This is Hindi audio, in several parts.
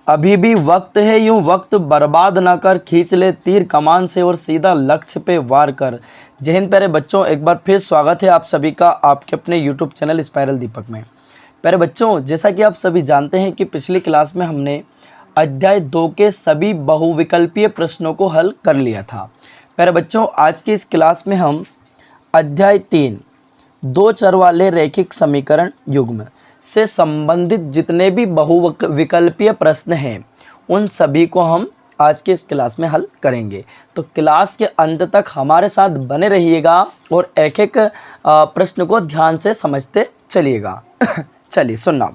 अभी भी वक्त है, यूं वक्त बर्बाद ना कर, खींच ले तीर कमान से और सीधा लक्ष्य पे वार कर। जय हिंद प्यारे बच्चों, एक बार फिर स्वागत है आप सभी का आपके अपने YouTube चैनल स्पाइरल दीपक में। प्यारे बच्चों, जैसा कि आप सभी जानते हैं कि पिछली क्लास में हमने अध्याय 2 के सभी बहुविकल्पीय प्रश्नों को हल कर लिया था। प्यारे बच्चों, आज की इस क्लास में हम अध्याय 3 दो चर वाले रैखिक समीकरण युग्म से संबंधित जितने भी बहुविकल्पीय प्रश्न हैं उन सभी को हम आज के इस क्लास में हल करेंगे। तो क्लास के अंत तक हमारे साथ बने रहिएगा और एक एक प्रश्न को ध्यान से समझते चलिएगा। चलिए सुनना।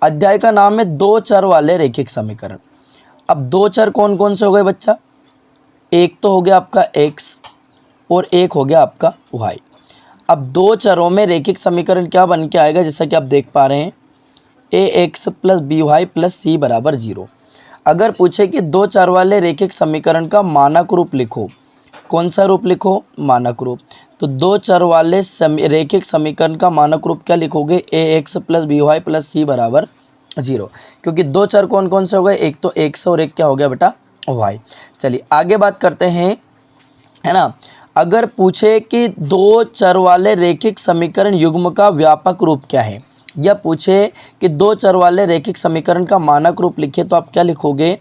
अध्याय का नाम है दो चर वाले रैखिक समीकरण। अब दो चर कौन कौन से हो गए बच्चा? एक तो हो गया आपका x और एक हो गया आपका y। अब दो चरों में रैखिक समीकरण क्या बन के आएगा, जैसा कि आप देख पा रहे हैं ax plus by plus c बराबर 0। अगर पूछे कि दो चर वाले रैखिक समीकरण का मानक रूप लिखो, कौन सा रूप लिखो? मानक रूप। तो दो चर वाले रैखिक समीकरण का मानक रूप क्या लिखोगे? ax plus by plus c बराबर 0, क्योंकि दो चर कौन कौन से हो गए? एक तो x और एक क्या हो गया बेटा? y। चलिए आगे बात करते हैं, है ना। अगर पूछे कि दो चर वाले रैखिक समीकरण युग्म का व्यापक रूप क्या है, या पूछे कि दो चर वाले रैखिक समीकरण का मानक रूप लिखे, तो आप क्या लिखोगे?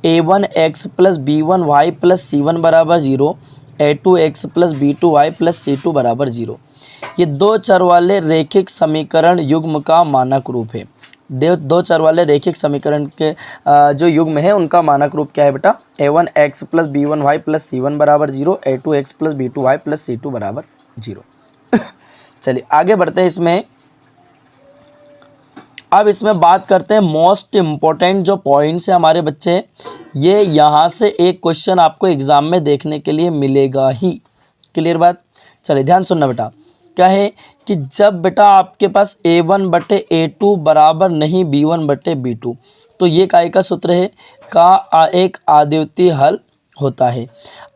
a1x plus b1y plus c1 बराबर 0, a2x plus b2y plus c2 बराबर 0। ये दो चर वाले रैखिक समीकरण युग्म का मानक रूप है। दो चर वाले रैखिक समीकरण के जो युग्म है उनका मानक रूप क्या है बेटा? a1x plus b1y plus c1 बराबर 0, a2x plus b2y plus c2 बराबर 0। चलिए आगे बढ़ते हैं इसमें। अब इसमें बात करते हैं मोस्ट इम्पोर्टेंट जो पॉइंट्स है हमारे बच्चे, ये यहाँ से एक क्वेश्चन आपको एग्जाम में देखने के लिए मिलेगा ही। क्लियर बात? चलिए ध्यान सुनना बेटा। क्या है कि जब बेटा आपके पास a1 बटे a2 बराबर नहीं b1 बटे b2, तो ये काय का सूत्र है? का एक आद्वितीय हल होता है।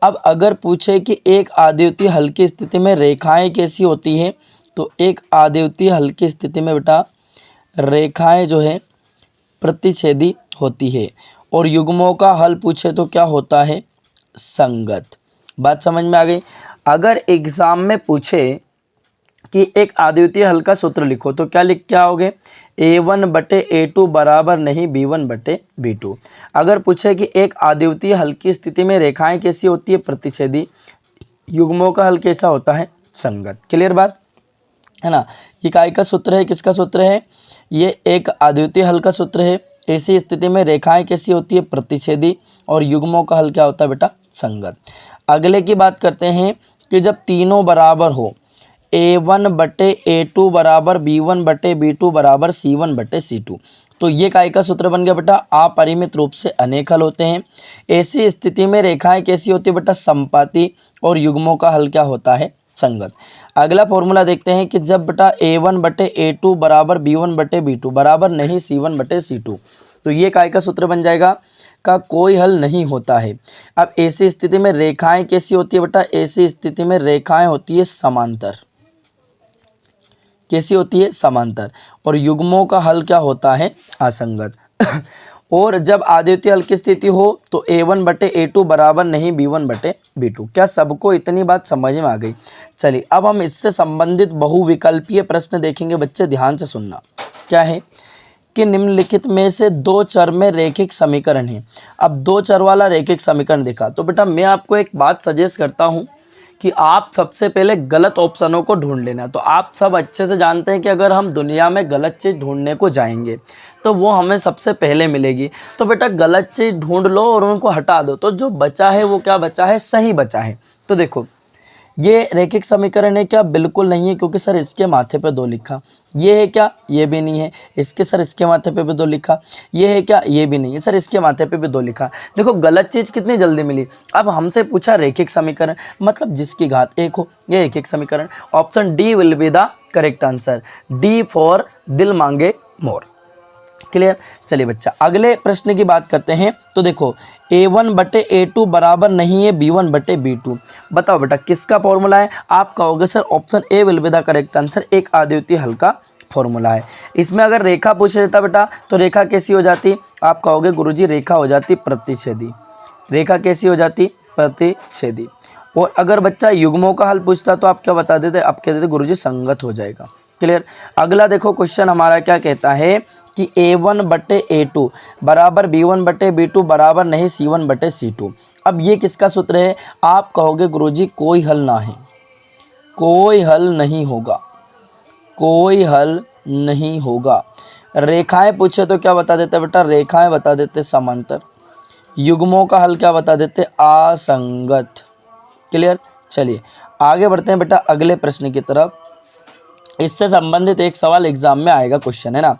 अब अगर पूछे कि एक आद्वितीय हल की स्थिति में रेखाएं कैसी होती हैं, तो एक आद्वितीय हल की स्थिति में बेटा रेखाएं जो है प्रतिच्छेदी होती है, और युग्मों का हल पूछे तो क्या होता है? संगत। बात समझ में आ गई? अगर एग्जाम में पूछे कि एक आद्वितीय हल का सूत्र लिखो, तो क्या लिख के आओगे? a1 बटे a2 बराबर नहीं b1 बटे b2। अगर पूछे कि एक आद्वितीय हल की स्थिति में रेखाएं कैसी होती है? प्रतिच्छेदी। युग्मों का हल कैसा होता है? संगत। क्लियर बात है ना। ये काय का सूत्र है? किसका सूत्र है? ये एक आद्वितीय हल का सूत्र है। ऐसी स्थिति में रेखाएं कैसी होती है? प्रतिच्छेदी, और युग्मों का हल क्या होता है बेटा? संगत। अगले की बात करते हैं कि जब तीनों बराबर हो, a1 बटे a2 बराबर b1 बटे b2 बराबर c1 बटे c2, तो ये काय का सूत्र बन गया बेटा? अपरिमित रूप से अनेक हल होते हैं। ऐसी स्थिति में रेखाएं कैसी होती है बेटा? समपाती, और युग्मों का हल क्या होता है? संगत। अगला फॉर्मूला देखते हैं कि जब बेटा a1 बटे a2 बराबर b1 बटे b2 बराबर नहीं c1 बटे c2, तो ये काय का सूत्र बन जाएगा? का कोई हल नहीं होता है। अब ऐसी स्थिति में रेखाएं कैसी होती है बेटा? ऐसी स्थिति में रेखाएं होती है समांतर। कैसी होती है? समांतर, और युग्मों का हल क्या होता है? असंगत। और जब आद्वितीय हल की स्थिति हो तो a1 बटे a2 बराबर नहीं b1 बटे b2। क्या सबको इतनी बात समझ में आ गई? चलिए अब हम इससे संबंधित बहुविकल्पीय प्रश्न देखेंगे। बच्चे ध्यान से सुनना। क्या है कि निम्नलिखित में से दो चर में रैखिक समीकरण है। अब दो चर वाला रैखिक समीकरण देखा, तो बेटा मैं आपको एक बात सजेस्ट करता हूँ कि आप सबसे पहले गलत ऑप्शनों को ढूंढ लेना। तो आप सब अच्छे से जानते हैं कि अगर हम दुनिया में गलत चीज़ ढूंढने को जाएंगे तो वो हमें सबसे पहले मिलेगी। तो बेटा गलत चीज़ ढूंढ लो और उनको हटा दो, तो जो बचा है वो क्या बचा है? सही बचा है। तो देखो ये रैखिक समीकरण है क्या? बिल्कुल नहीं है, क्योंकि सर इसके माथे पे 2 लिखा। ये है क्या? ये भी नहीं है। इसके सर इसके माथे पे भी 2 लिखा। ये है क्या? ये भी नहीं है। सर इसके माथे पे भी 2 लिखा। देखो गलत चीज़ कितनी जल्दी मिली। अब हमसे पूछा रैखिक समीकरण, मतलब जिसकी घात 1 हो, ये रैखिक समीकरण। Option D will be the correct answer. D for दिल मांगे मोर। क्लियर? चलिए बच्चा अगले प्रश्न की बात करते हैं। तो देखो a1 बटे a2 बराबर नहीं है b1 बटे b2। बताओ बेटा किसका फॉर्मूला है? आप कहोगे sir option A will be the correct answer, एक आद्वितीय हल का फॉर्मूला है। इसमें अगर रेखा पूछ लेता बेटा तो रेखा कैसी हो जाती, आप कहोगे गुरुजी रेखा हो जाती प्रतिच्छेदी। रेखा कैसी हो जाती, प्रतिच्छेदी। और अगर बच्चा युग्मों का हल पूछता तो आप क्या बता देते, आप कहते थे गुरुजी संगत हो जाएगा। क्लियर। अगला देखो क्वेश्चन हमारा क्या कहता है कि A1/A2 बराबर B1/B2 बराबर नहीं C1/C2। अब ये किसका सूत्र है, आप कहोगे गुरुजी कोई हल ना है, कोई हल नहीं होगा, कोई हल नहीं होगा। रेखाएं पूछे तो क्या बता देते बेटा, रेखाएं बता देते समांतर। युग्मों का हल क्या बता देते, असंगत। क्लियर। चलिए आगे बढ़ते हैं बेटा अगले प्रश्न की तरफ। इससे संबंधित एक सवाल एग्जाम में आएगा, क्वेश्चन है ना,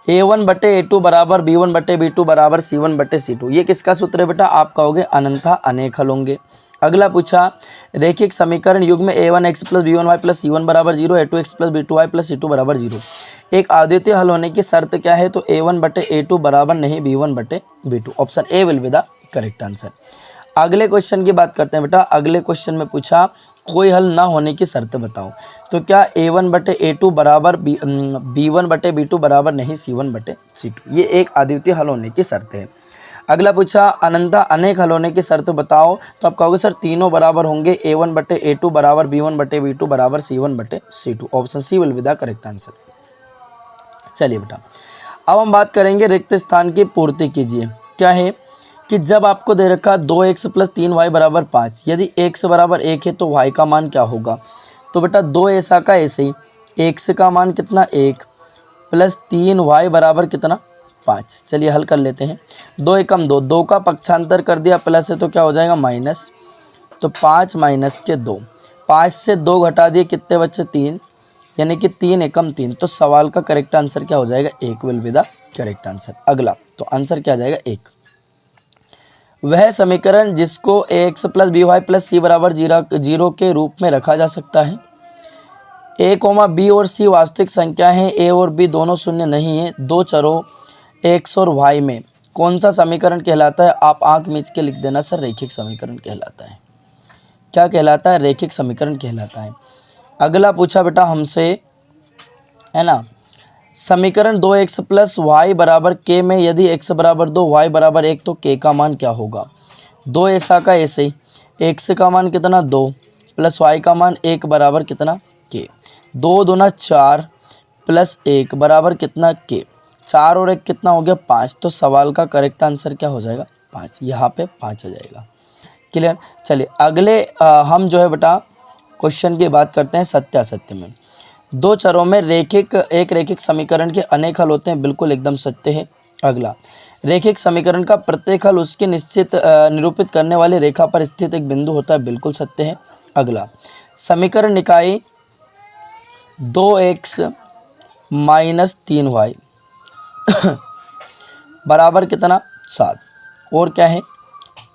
A1/A2 बराबर B1/B2 बराबर C1/C2। ये किसका सूत्र है बेटा, आप कहोगे अनंतः अनेक हल होंगे। अगला पूछा रैखिक समीकरण युग्म A1x + B1y + C1 बराबर 0, A2x + B2y + C2 बराबर 0। एक अद्वितीय हल होने की शर्त क्या है, तो A1/A2 बराबर नहीं B1/B2। Option A will be the correct answer. अगले क्वेश्चन की बात करते हैं बेटा। अगले क्वेश्चन में पूछा कोई हल ना होने की शर्त बताओ, तो क्या A1/A2 बराबर B1/B2 बराबर नहीं C1/C2। ये एक अद्वितीय हल होने की शर्त है। अगला पूछा अनंतः अनेक हल होने की शर्त बताओ, तो आप कहोगे सर तीनों बराबर होंगे, A1/A2 बराबर B1/B2 बराबर C1/C2। Option C will be the correct answer. चलिए बेटा अब हम बात करेंगे रिक्त स्थान की पूर्ति कीजिए। क्या है कि जब आपको दे रखा 2x + 3y बराबर 5, यदि x बराबर 1 है तो y का मान क्या होगा, तो बेटा 2 ऐसा का ऐसे ही, x का मान कितना 1 + 3y बराबर कितना 5। चलिए हल कर लेते हैं। 2 एकम 2, 2 का पक्षांतर कर दिया प्लस है तो क्या हो जाएगा माइनस, तो 5 माइनस के 2, 5 से 2 घटा दिए कितने बच्चे 3, यानी कि 3 एकम 3। तो सवाल का करेक्ट आंसर क्या हो जाएगा, 1 will be the correct answer. अगला तो आंसर क्या आ जाएगा 1। वह समीकरण जिसको ax + by + c बराबर 0 के रूप में रखा जा सकता है। a, b और c वास्तविक संख्या हैं, a और b दोनों शून्य नहीं है। दो चरों x और y में कौन सा समीकरण कहलाता है, आप आंख मीच के लिख देना सर, रैखिक समीकरण कहलाता है। क्या कहलाता है, रैखिक समीकरण कहलाता है। अगला पूछा बेटा हमसे, है ना, समीकरण 2x + y बराबर k में यदि x बराबर 2 y बराबर 1 तो k का मान क्या होगा। 2 ऐसा का ऐसे ही, x का मान कितना 2 + y का मान 1 बराबर कितना k। 2 दूना 4 + 1 बराबर कितना k। 4 और 1 कितना हो गया 5। तो सवाल का करेक्ट आंसर क्या हो जाएगा 5, यहाँ पे 5 आ जाएगा। क्लियर। चलिए अगले हम जो है बेटा क्वेश्चन की बात करते हैं सत्यासत्य में। दो चरों में एक रैखिक समीकरण के अनेक हल होते हैं, बिल्कुल एकदम सत्य है। अगला रैखिक समीकरण का प्रत्येक हल उसके निश्चित निरूपित करने वाली रेखा पर स्थित एक बिंदु होता है, बिल्कुल सत्य है। अगला समीकरण निकाय 2x - 3y बराबर कितना 7, और क्या है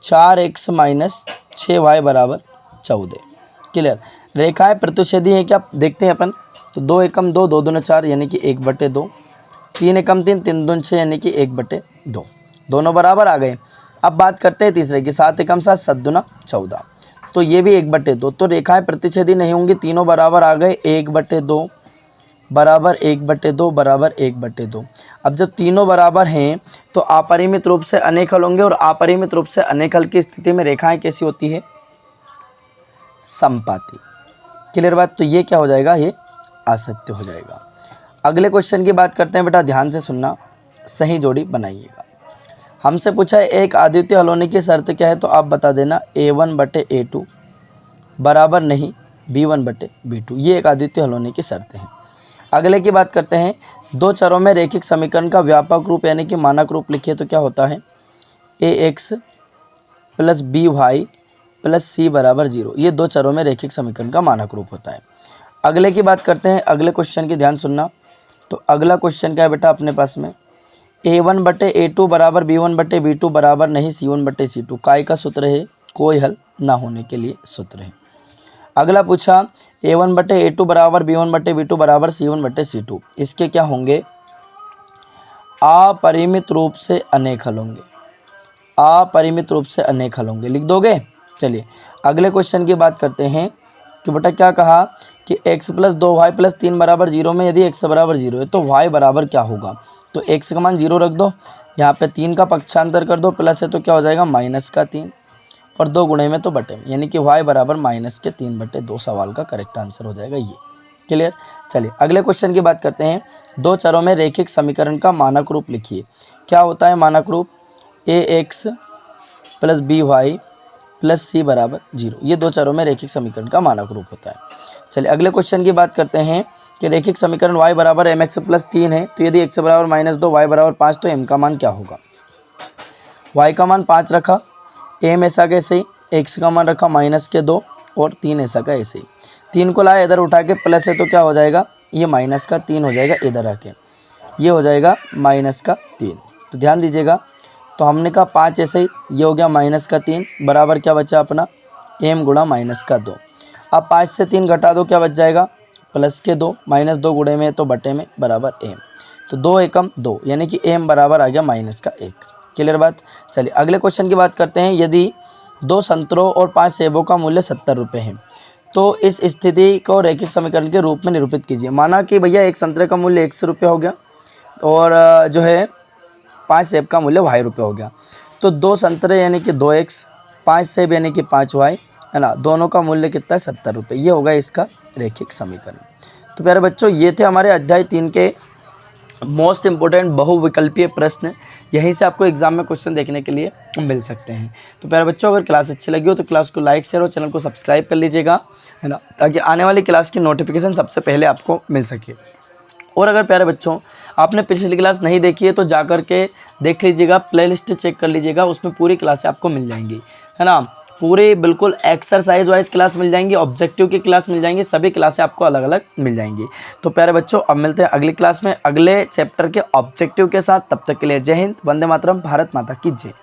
4x - 6y बराबर 14। क्लियर। रेखाएं प्रतिच्छेदी है क्या, देखते हैं अपन। तो 2 एकम 2, 2 दूना 4 यानी कि 1/2, 3 एकम 3, 3 दूना 6 यानी कि 1/2, दोनों बराबर आ गए। अब बात करते हैं तीसरे की, 7 एकम 7, 7 दूना 14, तो ये भी 1/2। तो रेखाएं प्रतिच्छेदी नहीं होंगी, तीनों बराबर आ गए, 1/2 बराबर 1/2 बराबर 1/2। अब जब तीनों बराबर हैं तो अपरिमित रूप से अनेक हल होंगे, और अपरिमित रूप से अनेक हल की स्थिति में रेखाएं कैसी होती है, समपाती। क्लियर बात। तो ये क्या हो जाएगा, ये असत्य हो जाएगा। अगले क्वेश्चन की बात करते हैं बेटा, ध्यान से सुनना, सही जोड़ी बनाइएगा। हमसे पूछा है एक अद्वितीय हल होने की शर्त क्या है, तो आप बता देना A1/A2 बराबर नहीं B1/B2। ये एक अद्वितीय हल होने की शर्त है। अगले की बात करते हैं, दो चरों में रैखिक समीकरण का व्यापक रूप यानी कि मानक रूप लिखिए, तो क्या होता है ax + by + c बराबर 0। ये दो चरों में रैखिक समीकरण का मानक रूप होता है। अगले की बात करते हैं, अगले क्वेश्चन की ध्यान सुनना। तो अगला क्वेश्चन क्या है बेटा अपने पास में, A1/A2 बराबर B1/B2 बराबर नहीं C1/C2। काय का सूत्र है, कोई हल ना होने के लिए सूत्र है। अगला पूछा A1/A2 बराबर B1/B2 बराबर C1/C2। इसके क्या होंगे, अपरिमित रूप से अनेक हल होंगे, अपरिमित रूप से अनेक हल होंगे, लिख दोगे। चलिए अगले क्वेश्चन की बात करते हैं, कि बेटा क्या कहा कि x प्लस 2y प्लस 3 बराबर 0 में यदि x बराबर 0 है तो y बराबर क्या होगा। तो x का मान 0 रख दो, यहाँ पे 3 का पक्षांतर कर दो, प्लस है तो क्या हो जाएगा माइनस का 3 और 2 गुणे में तो बटे में, यानी कि y बराबर माइनस के 3/2 सवाल का करेक्ट आंसर हो जाएगा ये। क्लियर। चलिए अगले क्वेश्चन की बात करते हैं। दो चरों में रैखिक समीकरण का मानक रूप लिखिए। क्या होता है मानक रूप, ax प्लस by प्लस सी बराबर 0। ये दो चरों में रैखिक समीकरण का मानक रूप होता है। चलिए अगले क्वेश्चन की बात करते हैं कि रैखिक समीकरण y बराबर mx प्लस 3 है, तो यदि x बराबर -2 y बराबर 5 तो m का मान क्या होगा। y का मान 5 रखा, m ऐसा कैसे ही, x का मान रखा -2 और 3 ऐसा का ऐसे ही। 3 को लाया इधर उठा के, प्लस है तो क्या हो जाएगा, ये -3 हो जाएगा इधर आके, ये हो जाएगा -3। तो ध्यान दीजिएगा, तो हमने कहा 5 ऐसे ही, ये हो गया -3 बराबर क्या बचा अपना m गुणा -2। अब 5 से 3 घटा दो, क्या बच जाएगा +2, -2 गुणे में तो बटे में बराबर m, तो 2 एकम 2, यानी कि m बराबर आ गया -1। क्लियर बात। चलिए अगले क्वेश्चन की बात करते हैं। यदि 2 संतरों और 5 सेबों का मूल्य 70 रुपये है तो इस स्थिति को रैखिक समीकरण के रूप में निरूपित कीजिए। माना कि भैया एक संतरे का मूल्य 100 रुपये हो गया और जो है 5 सेब का मूल्य y रुपये हो गया, तो 2 संतरे यानी कि 2x, 5 सेब यानी कि 5y है ना, दोनों का मूल्य कितना है 70 रुपये। ये होगा इसका रैखिक समीकरण। तो प्यारे बच्चों ये थे हमारे अध्याय 3 के मोस्ट इंपॉर्टेंट बहुविकल्पीय प्रश्न। यहीं से आपको एग्जाम में क्वेश्चन देखने के लिए मिल सकते हैं। तो प्यारे बच्चों अगर क्लास अच्छी लगी हो तो क्लास को लाइक शेयर और चैनल को सब्सक्राइब कर लीजिएगा, है ना, ताकि आने वाली क्लास की नोटिफिकेशन सबसे पहले आपको मिल सके। और अगर प्यारे बच्चों आपने पिछली क्लास नहीं देखी है तो जा कर के देख लीजिएगा, प्लेलिस्ट चेक कर लीजिएगा, उसमें पूरी क्लासें आपको मिल जाएंगी, है ना, पूरी बिल्कुल एक्सरसाइज वाइज क्लास मिल जाएंगी, ऑब्जेक्टिव की क्लास मिल जाएंगी, सभी क्लासें आपको अलग अलग मिल जाएंगी। तो प्यारे बच्चों अब मिलते हैं अगली क्लास में अगले चैप्टर के ऑब्जेक्टिव के साथ। तब तक के लिए जय हिंद, वंदे मातरम, भारत माता की जय।